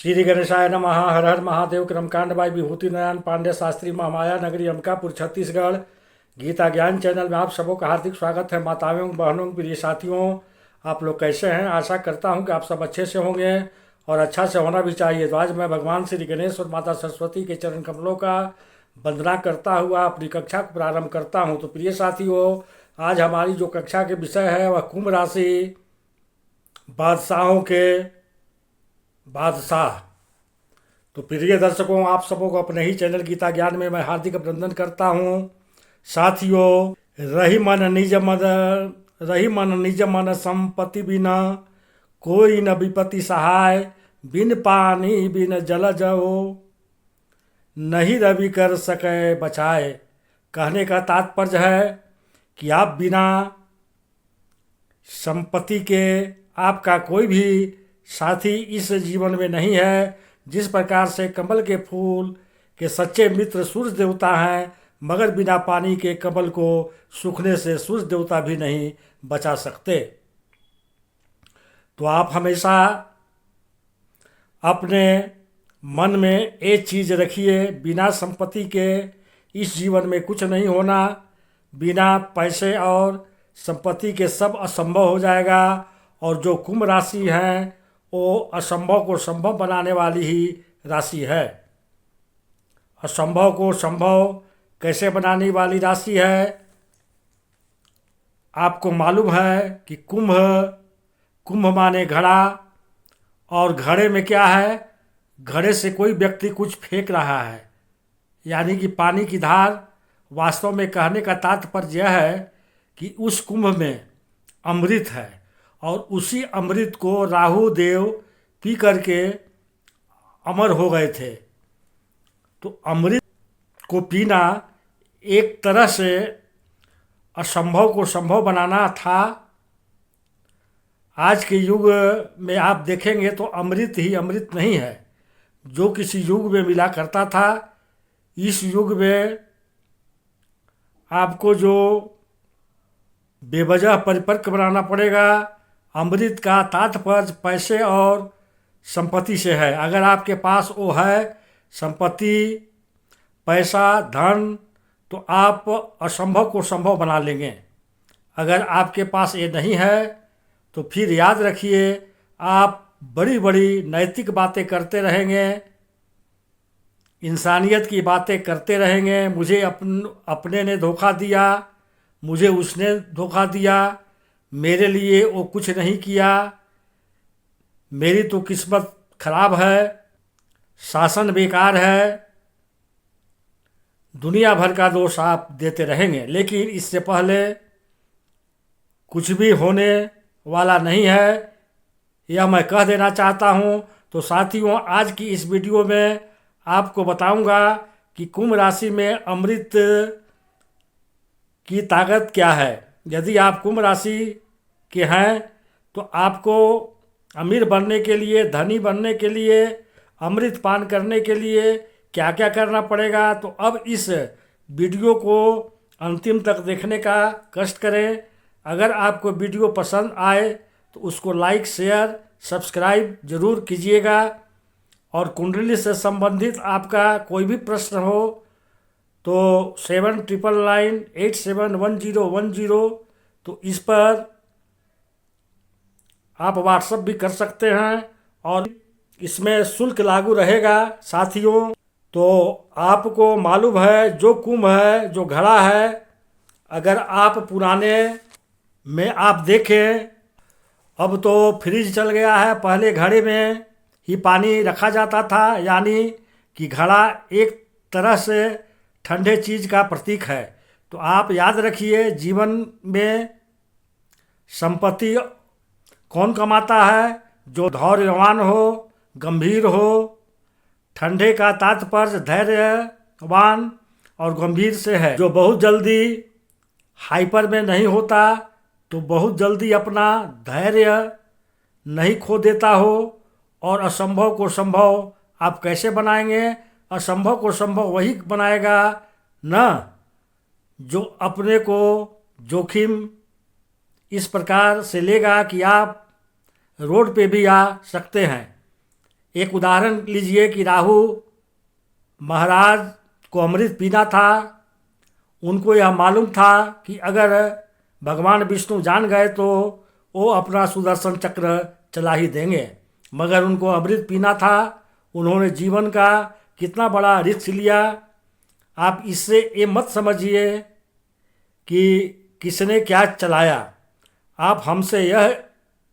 श्री गणेशाय नमः। हर हर महादेव। क्रमकांड बाई विभूति नारायण पांडे शास्त्री, महामाया नगरी, अंबिकापुर, छत्तीसगढ़। गीता ज्ञान चैनल में आप सबों का हार्दिक स्वागत है। माताओं, बहनों, प्रिय साथियों, आप लोग कैसे हैं? आशा करता हूं कि आप सब अच्छे से होंगे और अच्छा से होना भी चाहिए। तो आज मैं भगवान श्री गणेश और माता सरस्वती के चरण कमलों का वंदना करता हुआ अपनी कक्षा को प्रारंभ करता हूं। तो प्रिय साथियों, आज हमारी जो कक्षा के विषय है वह कुंभ राशि, बादशाहों के बादशाह। तो प्रिय दर्शकों, आप सबों को अपने ही चैनल गीता ज्ञान में मैं हार्दिक अभिनंदन करता हूँ। साथियों, रही मन निज मन संपत्ति बिना, कोई न विपत्ति सहाय, बिन पानी बिन जल जओ, नहीं रवि कर सके बचाए। कहने का तात्पर्य है कि आप बिना संपत्ति के आपका कोई भी साथी इस जीवन में नहीं है। जिस प्रकार से कमल के फूल के सच्चे मित्र सूर्य देवता हैं, मगर बिना पानी के कमल को सूखने से सूर्य देवता भी नहीं बचा सकते। तो आप हमेशा अपने मन में एक चीज़ रखिए, बिना संपत्ति के इस जीवन में कुछ नहीं होना। बिना पैसे और संपत्ति के सब असंभव हो जाएगा। और जो कुंभ राशि है वो असंभव को संभव बनाने वाली ही राशि है। असंभव को संभव कैसे बनाने वाली राशि है? आपको मालूम है कि कुंभ माने घड़ा, और घड़े में क्या है? घड़े से कोई व्यक्ति कुछ फेंक रहा है, यानी कि पानी की धार। वास्तव में कहने का तात्पर्य यह है कि उस कुंभ में अमृत है, और उसी अमृत को राहु देव पी करके अमर हो गए थे। तो अमृत को पीना एक तरह से असंभव को संभव बनाना था। आज के युग में आप देखेंगे तो अमृत ही अमृत नहीं है, जो किसी युग में मिला करता था। इस युग में आपको जो बेवजह परिपर्क बनाना पड़ेगा। अमृत का तात्पर्य पैसे और संपत्ति से है। अगर आपके पास वो है, संपत्ति, पैसा, धन, तो आप असंभव को संभव बना लेंगे। अगर आपके पास ये नहीं है तो फिर याद रखिए, आप बड़ी बड़ी नैतिक बातें करते रहेंगे, इंसानियत की बातें करते रहेंगे। मुझे अपने ने धोखा दिया, मुझे उसने धोखा दिया, मेरे लिए वो कुछ नहीं किया, मेरी तो किस्मत खराब है, शासन बेकार है, दुनिया भर का दोष आप देते रहेंगे। लेकिन इससे पहले कुछ भी होने वाला नहीं है, यह मैं कह देना चाहता हूँ। तो साथियों, आज की इस वीडियो में आपको बताऊंगा कि कुंभ राशि में अमृत की ताकत क्या है। यदि आप कुंभ राशि के हैं तो आपको अमीर बनने के लिए, धनी बनने के लिए, अमृत पान करने के लिए क्या क्या करना पड़ेगा। तो अब इस वीडियो को अंतिम तक देखने का कष्ट करें। अगर आपको वीडियो पसंद आए तो उसको लाइक, शेयर, सब्सक्राइब जरूर कीजिएगा। और कुंडली से संबंधित आपका कोई भी प्रश्न हो तो 7999871010, तो इस पर आप व्हाट्सएप भी कर सकते हैं, और इसमें शुल्क लागू रहेगा। साथियों, तो आपको मालूम है जो कुंभ है, जो घड़ा है, अगर आप पुराने में आप देखें, अब तो फ्रिज चल गया है। पहले घड़े में ही पानी रखा जाता था, यानी कि घड़ा एक तरह से ठंडे चीज़ का प्रतीक है। तो आप याद रखिए, जीवन में संपत्ति कौन कमाता है? जो धैर्यवान हो, गंभीर हो। ठंडे का तात्पर्य धैर्यवान और गंभीर से है। जो बहुत जल्दी हाइपर में नहीं होता, तो बहुत जल्दी अपना धैर्य नहीं खो देता हो। और असंभव को संभव आप कैसे बनाएंगे? असंभव को संभव वही बनाएगा ना जो अपने को जोखिम इस प्रकार से लेगा कि आप रोड पे भी आ सकते हैं। एक उदाहरण लीजिए कि राहु महाराज को अमृत पीना था। उनको यह मालूम था कि अगर भगवान विष्णु जान गए तो वो अपना सुदर्शन चक्र चला ही देंगे, मगर उनको अमृत पीना था। उन्होंने जीवन का कितना बड़ा रिस्क लिया। आप इससे ये मत समझिए कि किसने क्या चलाया। आप हमसे यह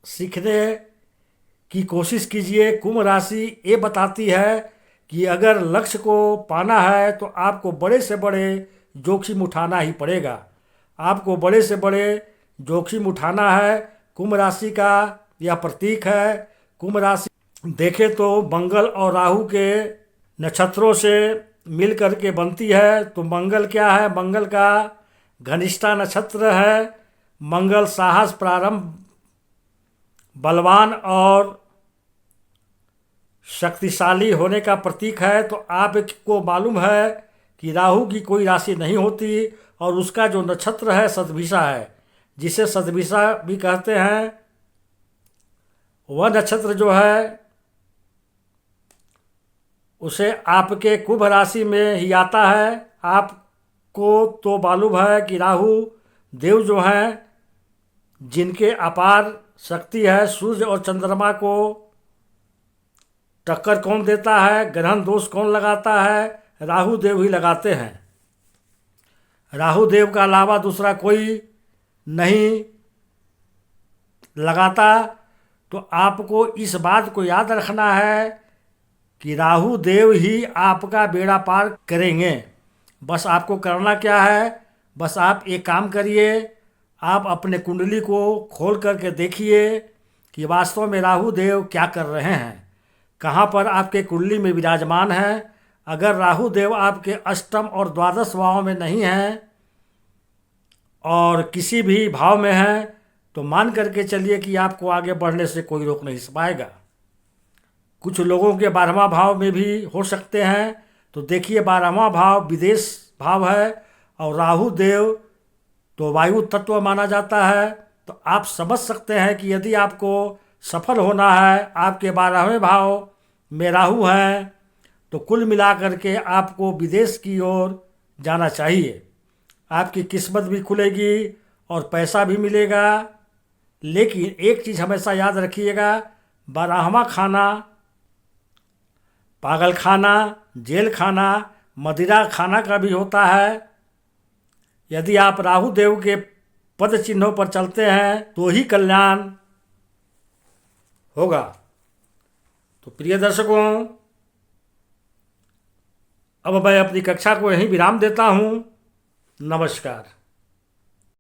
सीखने की कोशिश कीजिए। कुंभ राशि ये बताती है कि अगर लक्ष्य को पाना है तो आपको बड़े से बड़े जोखिम उठाना ही पड़ेगा। आपको बड़े से बड़े जोखिम उठाना है। कुंभ राशि का यह प्रतीक है। कुंभ राशि देखे तो मंगल और राहु के नक्षत्रों से मिल कर के बनती है। तो मंगल क्या है? मंगल का घनिष्ठा नक्षत्र है। मंगल साहस, प्रारंभ, बलवान और शक्तिशाली होने का प्रतीक है। तो आपको मालूम है कि राहु की कोई राशि नहीं होती और उसका जो नक्षत्र है शतभिषा है, जिसे शतभिषा भी कहते हैं। वह नक्षत्र जो है उसे आपके कुंभ राशि में ही आता है। आपको तो मालूम है कि राहु देव जो हैं, जिनके अपार शक्ति है, सूर्य और चंद्रमा को टक्कर कौन देता है, ग्रहण दोष कौन लगाता है? राहु देव ही लगाते हैं। राहु देव का अलावा दूसरा कोई नहीं लगाता। तो आपको इस बात को याद रखना है कि राहु देव ही आपका बेड़ा पार करेंगे। बस आपको करना क्या है? बस आप एक काम करिए, आप अपने कुंडली को खोल करके देखिए कि वास्तव में राहु देव क्या कर रहे हैं, कहाँ पर आपके कुंडली में विराजमान हैं। अगर राहु देव आपके अष्टम और द्वादश भाव में नहीं हैं और किसी भी भाव में हैं, तो मान करके चलिए कि आपको आगे बढ़ने से कोई रोक नहीं पाएगा। कुछ लोगों के 12वां भाव में भी हो सकते हैं। तो देखिए, 12वां भाव विदेश भाव है और राहु देव तो वायु तत्व माना जाता है। तो आप समझ सकते हैं कि यदि आपको सफल होना है, आपके 12वें भाव में राहु हैं, तो कुल मिलाकर के आपको विदेश की ओर जाना चाहिए। आपकी किस्मत भी खुलेगी और पैसा भी मिलेगा। लेकिन एक चीज़ हमेशा याद रखिएगा, 12वां खाना पागल खाना, जेल खाना, मदिरा खाना का भी होता है। यदि आप राहु देव के पद चिन्हों पर चलते हैं तो ही कल्याण होगा। तो प्रिय दर्शकों, अब मैं अपनी कक्षा को यहीं विराम देता हूँ। नमस्कार।